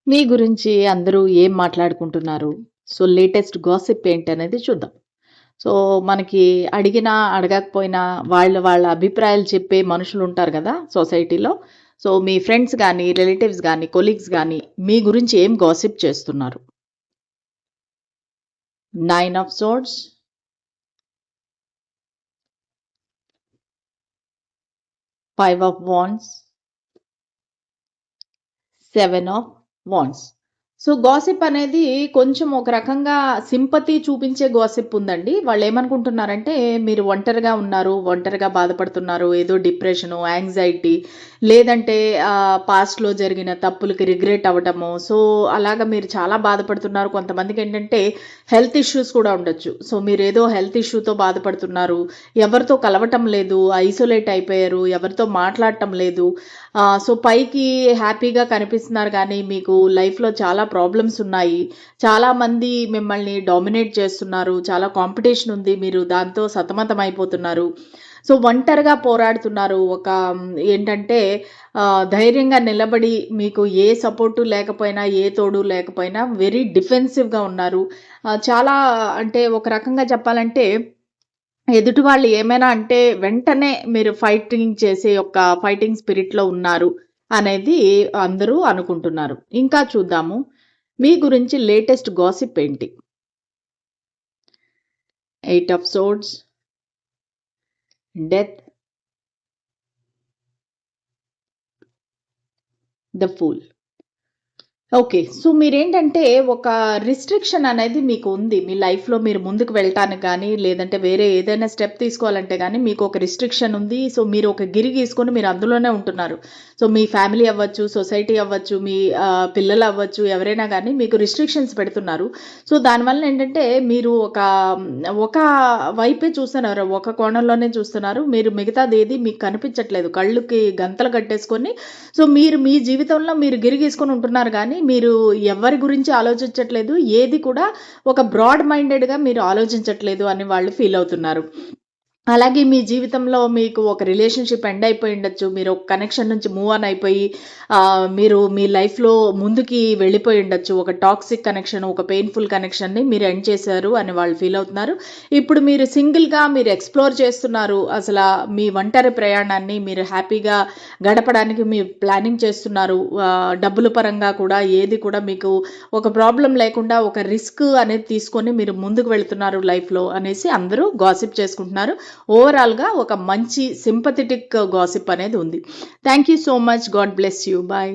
మీ గురించి అందరూ ఏం మాట్లాడుకుంటున్నారు? సో, లేటెస్ట్ గాసిప్ ఏంటనేది చూద్దాం. సో, మనకి అడిగినా, అడగకపోయినా వాళ్ళ అభిప్రాయాలు చెప్పే మనుషులుంటారు గదా! సొసైటీలో. సో, మీ ఫ్రెండ్స్ గానీ, రిలేటివ్స్ గానీ, కొలీగ్స్ గానీ మీ గురించి ఏం గాసిప్ చేస్తున్నారు? 9 of swords, 5 of wands, 7 of wands. So, gossip అనేది కొంచెం ఒక రకంగా సింపతి చూపించే గాసిప్ ఉందండి. వాళ్ళేమనుకుంటున్నారంటే, మీరు ఒంటరిగా ఉన్నారు, ఒంటరిగా బాధపడుతున్నారు, ఏదో డిప్రెషను, యాంగ్జైటీ లేదంటే పాస్ట్‌లో జరిగిన తప్పులకి రిగ్రెట్ అవ్వటము. సో, అలాగా మీరు చాలా బాధపడుతున్నారు. కొంతమందికేంటంటే హెల్త్ ఇష్యూస్ కూడా ఉండొచ్చు. సో, మీరేదో హెల్త్ ఇష్యూతో బాధపడుతున్నారు, ఎవరితో కలవటం లేదు, ఐసోలేట్ అయిపోయారు, ఎవరితో మాట్లాడటం లేదు. సో, పైకి హ్యాపీగా కనిపిస్తున్నారు గానీ, మీకు లైఫ్‌లో చాలా ప్రాబ్లమ్స్ ఉన్నాయి. చాలామంది మిమ్మల్ని డామినేట్ చేస్తున్నారు. చాలా కాంపిటీషన్ ఉంది. మీరు దాంతో సతమతమైపోతున్నారు. సో, ఒంటరిగా పోరాడుతున్నారు. ఏంటంటే ధైర్యంగా నిలబడి మీకు ఏ సపోర్టు లేకపోయినా, ఏ తోడు లేకపోయినా వెరీ డిఫెన్సివ్‌గా ఉన్నారు. చాలా అంటే ఒక రకంగా చెప్పాలంటే ఎదుటి వాళ్ళు ఏమైనా అంటే వెంటనే మీరు ఫైటింగ్ స్పిరిట్‌లో ఉన్నారు అనేది అందరూ అనుకుంటున్నారు. ఇంకా చూద్దాము. మీ గురించి లేటెస్ట్ గాసిప్ ఏంటి? 8 of swords, death, the fool. Okay. So, మీరేంటంటే ఒక రిస్ట్రిక్షన్ అనేది మీకు ఉంది. మీ లైఫ్‌లో మీరు ముందుకు వెళ్ళటానికి గానీ, లేదంటే వేరే ఏదైనా స్టెప్ తీసుకోవాలంటే గానీ, మీకు ఒక రిస్ట్రిక్షన్ ఉంది. సో, మీరు ఒక గిరి గీసుకొని మీరు అందులోనే ఉంటున్నారు. సో, మీ ఫ్యామిలీ అవ్వచ్చు, సొసైటీ అవ్వచ్చు, మీ పిల్లలవ్వచ్చు, ఎవరైనా గానీ మీకు రిస్ట్రిక్షన్స్ పెడుతున్నారు. సో, దానివలన ఏంటంటే మీరు ఒక వైపే చూస్తున్నారు. ఒక కోణంలోనే చూస్తున్నారు. మీరు మిగతాదేది మీకు కనిపించట్లేదు. కళ్ళుకి గంతలు కట్టేసుకొని సో, మీరు మీ జీవితంలో మీరు గిరిగీసుకొని ఉంటున్నారు గానీ, మీరు ఎవ్వరి గురించి ఆలోచించట్లేదు. ఏది కూడా ఒక బ్రాడ్ మైండెడ్‌గా మీరు ఆలోచించట్లేదు అని వాళ్ళు ఫీల్ అవుతున్నారు. అలాగే మీ జీవితంలో మీకు ఒక రిలేషన్‌షిప్ ఎండ్ అయిపోయి ఉండొచ్చు. మీరు ఒక కనెక్షన్ నుంచి మూవ్ ఆన్ అయిపోయి మీరు మీ లైఫ్‌లో ముందుకి వెళ్ళిపోయి ఉండొచ్చు. ఒక టాక్సిక్ కనెక్షన్, ఒక పెయిన్‌ఫుల్ కనెక్షన్‌ని మీరు ఎండ్ చేశారు అని వాళ్ళు ఫీల్ అవుతున్నారు. ఇప్పుడు మీరు సింగిల్‌గా మీరు ఎక్స్‌ప్లోర్ చేస్తున్నారు. మీ ఒంటరి ప్రయాణాన్ని మీరు హ్యాపీగా గడపడానికి మీరు ప్లానింగ్ చేస్తున్నారు. డబ్బుల పరంగా కూడా ఏది కూడా మీకు ఒక ప్రాబ్లమ్ లేకుండా ఒక రిస్క్ అనేది తీసుకొని మీరు ముందుకు వెళ్తున్నారు లైఫ్‌లో అనేసి అందరూ గాసిప్ చేసుకుంటున్నారు. ఓవరాల్‌గా ఒక మంచి సింపథెటిక్ గాసిప్ అనేది ఉంది. Thank you so much. God bless you. By.